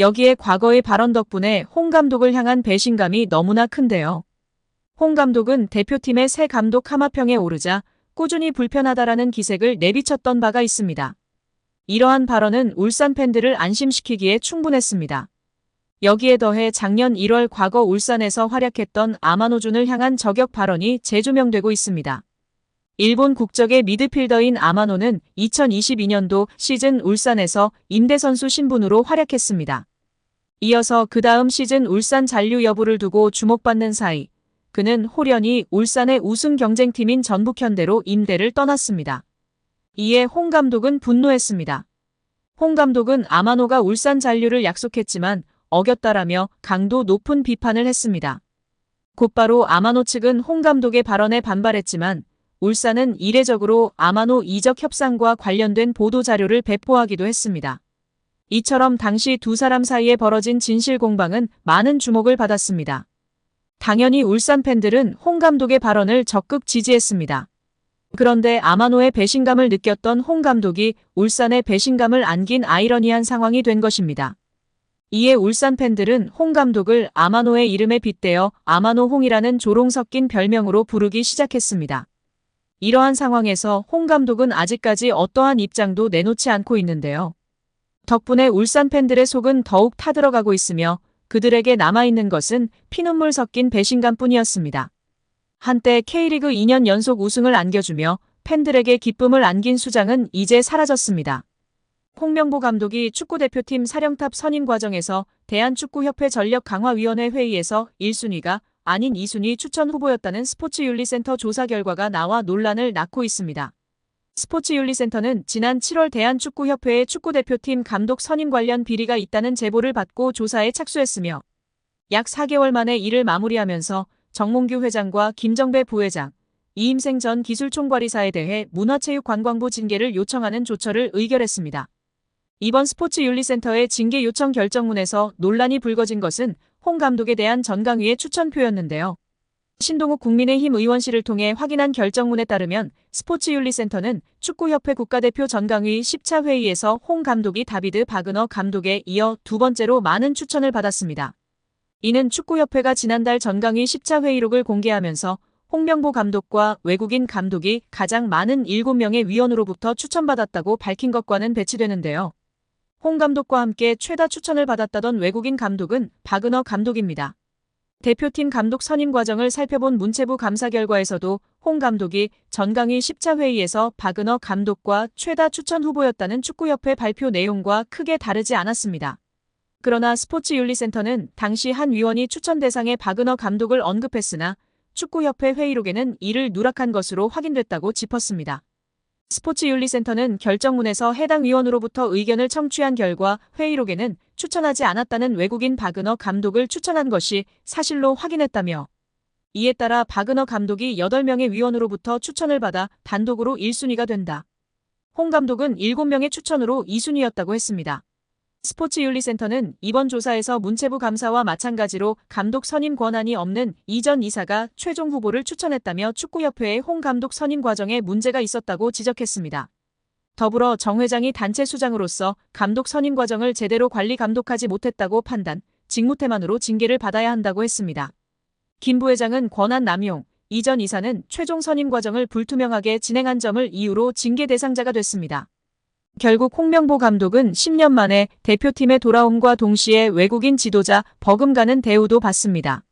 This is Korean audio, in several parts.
여기에 과거의 발언 덕분에 홍 감독을 향한 배신감이 너무나 큰데요. 홍 감독은 대표팀의 새 감독 하마평에 오르자 꾸준히 불편하다라는 기색을 내비쳤던 바가 있습니다. 이러한 발언은 울산 팬들을 안심시키기에 충분했습니다. 여기에 더해 작년 1월 과거 울산에서 활약했던 아마노준을 향한 저격 발언이 재조명되고 있습니다. 일본 국적의 미드필더인 아마노는 2022년도 시즌 울산에서 임대선수 신분으로 활약했습니다. 이어서 그 다음 시즌 울산 잔류 여부를 두고 주목받는 사이 그는 홀연히 울산의 우승 경쟁팀인 전북현대로 임대를 떠났습니다. 이에 홍 감독은 분노했습니다. 홍 감독은 아마노가 울산 잔류를 약속했지만 어겼다라며 강도 높은 비판을 했습니다. 곧바로 아마노 측은 홍 감독의 발언에 반발했지만 울산은 이례적으로 아마노 이적 협상과 관련된 보도자료를 배포하기도 했습니다. 이처럼 당시 두 사람 사이에 벌어진 진실 공방은 많은 주목을 받았습니다. 당연히 울산 팬들은 홍 감독의 발언을 적극 지지했습니다. 그런데 아마노의 배신감을 느꼈던 홍 감독이 울산의 배신감을 안긴 아이러니한 상황이 된 것입니다. 이에 울산 팬들은 홍 감독을 아마노의 이름에 빗대어 아마노 홍이라는 조롱 섞인 별명으로 부르기 시작했습니다. 이러한 상황에서 홍 감독은 아직까지 어떠한 입장도 내놓지 않고 있는데요. 덕분에 울산 팬들의 속은 더욱 타들어가고 있으며 그들에게 남아있는 것은 피눈물 섞인 배신감뿐이었습니다. 한때 K리그 2년 연속 우승을 안겨주며 팬들에게 기쁨을 안긴 수장은 이제 사라졌습니다. 홍명보 감독이 축구대표팀 사령탑 선임 과정에서 대한축구협회 전력강화위원회 회의에서 1순위가 아닌 2순위 추천 후보였다는 스포츠윤리센터 조사 결과가 나와 논란을 낳고 있습니다. 스포츠윤리센터는 지난 7월 대한축구협회의 축구대표팀 감독 선임 관련 비리가 있다는 제보를 받고 조사에 착수했으며 약 4개월 만에 이를 마무리하면서 정몽규 회장과 김정배 부회장, 이임생 전 기술총괄이사에 대해 문화체육관광부 징계를 요청하는 조처를 의결했습니다. 이번 스포츠윤리센터의 징계 요청 결정문에서 논란이 불거진 것은 홍 감독에 대한 전강위의 추천표였는데요. 신동욱 국민의힘 의원실을 통해 확인한 결정문에 따르면 스포츠윤리센터는 축구협회 국가대표 전강위 10차 회의에서 홍 감독이 다비드 바그너 감독에 이어 두 번째로 많은 추천을 받았습니다. 이는 축구협회가 지난달 전강위 10차 회의록을 공개하면서 홍명보 감독과 외국인 감독이 가장 많은 7명의 위원으로부터 추천받았다고 밝힌 것과는 배치되는데요. 홍 감독과 함께 최다 추천을 받았다던 외국인 감독은 바그너 감독입니다. 대표팀 감독 선임 과정을 살펴본 문체부 감사 결과에서도 홍 감독이 전강위 10차 회의에서 바그너 감독과 최다 추천 후보였다는 축구협회 발표 내용과 크게 다르지 않았습니다. 그러나 스포츠윤리센터는 당시 한 위원이 추천 대상에 바그너 감독을 언급했으나 축구협회 회의록에는 이를 누락한 것으로 확인됐다고 짚었습니다. 스포츠윤리센터는 결정문에서 해당 위원으로부터 의견을 청취한 결과 회의록에는 추천하지 않았다는 외국인 바그너 감독을 추천한 것이 사실로 확인했다며 이에 따라 바그너 감독이 8명의 위원으로부터 추천을 받아 단독으로 1순위가 된다. 홍 감독은 7명의 추천으로 2순위였다고 했습니다. 스포츠윤리센터는 이번 조사에서 문체부 감사와 마찬가지로 감독 선임 권한이 없는 이전 이사가 최종 후보를 추천했다며 축구협회의 홍 감독 선임 과정에 문제가 있었다고 지적했습니다. 더불어 정 회장이 단체 수장으로서 감독 선임 과정을 제대로 관리 감독하지 못했다고 판단, 직무태만으로 징계를 받아야 한다고 했습니다. 김 부회장은 권한 남용, 이전 이사는 최종 선임 과정을 불투명하게 진행한 점을 이유로 징계 대상자가 됐습니다. 결국 홍명보 감독은 10년 만에 대표팀에 돌아옴과 동시에 외국인 지도자 버금가는 대우도 받습니다.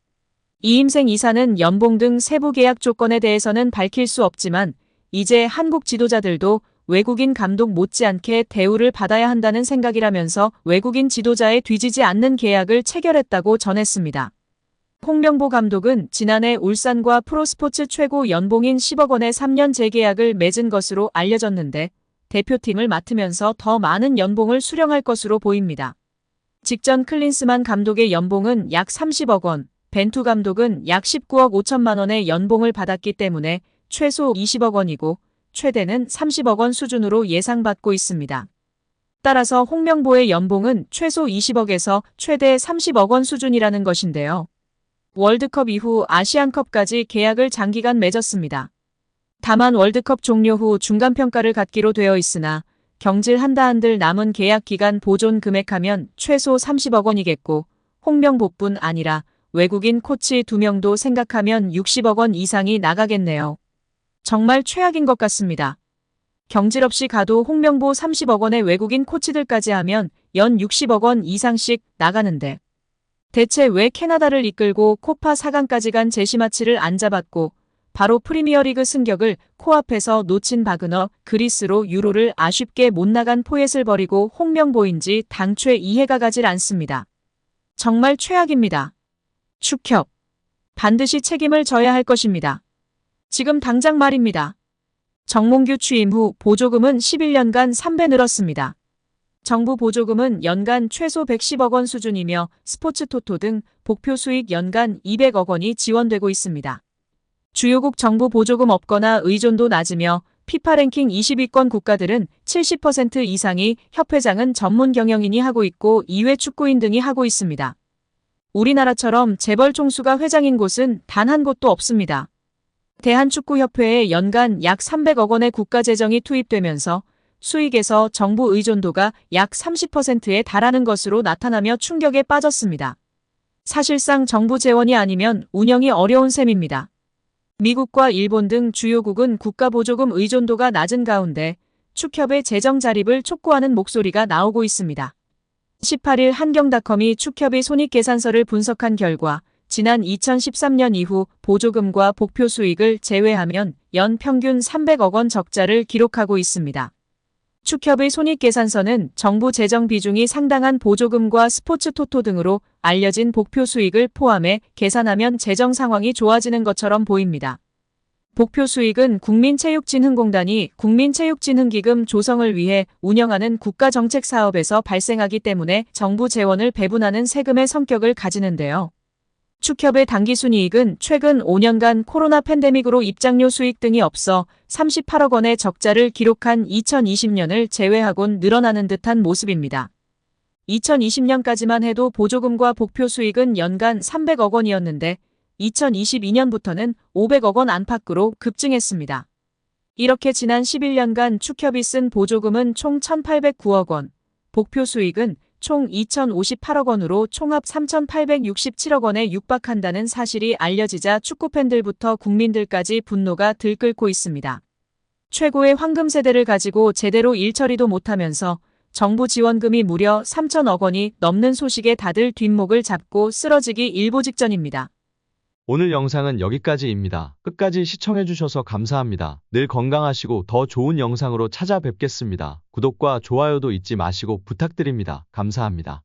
이임생 이사는 연봉 등 세부 계약 조건에 대해서는 밝힐 수 없지만 이제 한국 지도자들도 외국인 감독 못지않게 대우를 받아야 한다는 생각이라면서 외국인 지도자에 뒤지지 않는 계약을 체결했다고 전했습니다. 홍명보 감독은 지난해 울산과 프로스포츠 최고 연봉인 10억 원의 3년 재계약을 맺은 것으로 알려졌는데 대표팀을 맡으면서 더 많은 연봉을 수령할 것으로 보입니다. 직전 클린스만 감독의 연봉은 약 30억 원, 벤투 감독은 약 19억 5천만 원의 연봉을 받았기 때문에 최소 20억 원이고 최대는 30억 원 수준으로 예상받고 있습니다. 따라서 홍명보의 연봉은 최소 20억에서 최대 30억 원 수준이라는 것인데요. 월드컵 이후 아시안컵까지 계약을 장기간 맺었습니다. 다만 월드컵 종료 후 중간평가를 갖기로 되어 있으나 경질 한들 남은 계약 기간 보존 금액하면 최소 30억 원이겠고 홍명보뿐 아니라 외국인 코치 2명도 생각하면 60억 원 이상이 나가겠네요. 정말 최악인 것 같습니다. 경질 없이 가도 홍명보 30억 원의 외국인 코치들까지 하면 연 60억 원 이상씩 나가는데 대체 왜 캐나다를 이끌고 코파 4강까지 간 제시마치를 안 잡았고 바로 프리미어리그 승격을 코앞에서 놓친 바그너 그리스로 유로를 아쉽게 못 나간 포엣을 버리고 홍명보인지 당최 이해가 가질 않습니다. 정말 최악입니다. 축협. 반드시 책임을 져야 할 것입니다. 지금 당장 말입니다. 정몽규 취임 후 보조금은 11년간 3배 늘었습니다. 정부 보조금은 연간 최소 110억 원 수준이며 스포츠 토토 등 복표 수익 연간 200억 원이 지원되고 있습니다. 주요국 정부 보조금 없거나 의존도 낮으며 피파 랭킹 20위권 국가들은 70% 이상이 협회장은 전문 경영인이 하고 있고 이외 축구인 등이 하고 있습니다. 우리나라처럼 재벌 총수가 회장인 곳은 단 한 곳도 없습니다. 대한축구협회에 연간 약 300억 원의 국가재정이 투입되면서 수익에서 정부 의존도가 약 30%에 달하는 것으로 나타나며 충격에 빠졌습니다. 사실상 정부 재원이 아니면 운영이 어려운 셈입니다. 미국과 일본 등 주요국은 국가보조금 의존도가 낮은 가운데 축협의 재정 자립을 촉구하는 목소리가 나오고 있습니다. 18일 한경닷컴이 축협의 손익계산서를 분석한 결과 지난 2013년 이후 보조금과 복표 수익을 제외하면 연 평균 300억 원 적자를 기록하고 있습니다. 축협의 손익계산서는 정부 재정 비중이 상당한 보조금과 스포츠 토토 등으로 알려진 복표 수익을 포함해 계산하면 재정 상황이 좋아지는 것처럼 보입니다. 복표 수익은 국민체육진흥공단이 국민체육진흥기금 조성을 위해 운영하는 국가정책사업에서 발생하기 때문에 정부 재원을 배분하는 세금의 성격을 가지는데요. 축협의 당기순이익은 최근 5년간 코로나 팬데믹으로 입장료 수익 등이 없어 38억 원의 적자를 기록한 2020년을 제외하곤 늘어나는 듯한 모습입니다. 2020년까지만 해도 보조금과 복표 수익은 연간 300억 원이었는데 2022년부터는 500억 원 안팎으로 급증했습니다. 이렇게 지난 11년간 축협이 쓴 보조금은 총 1,809억 원, 복표 수익은 총 2,058억 원으로 총합 3,867억 원에 육박한다는 사실이 알려지자 축구팬들부터 국민들까지 분노가 들끓고 있습니다. 최고의 황금 세대를 가지고 제대로 일처리도 못하면서 정부 지원금이 무려 3,000억 원이 넘는 소식에 다들 뒷목을 잡고 쓰러지기 일보 직전입니다. 오늘 영상은 여기까지입니다. 끝까지 시청해주셔서 감사합니다. 늘 건강하시고 더 좋은 영상으로 찾아뵙겠습니다. 구독과 좋아요도 잊지 마시고 부탁드립니다. 감사합니다.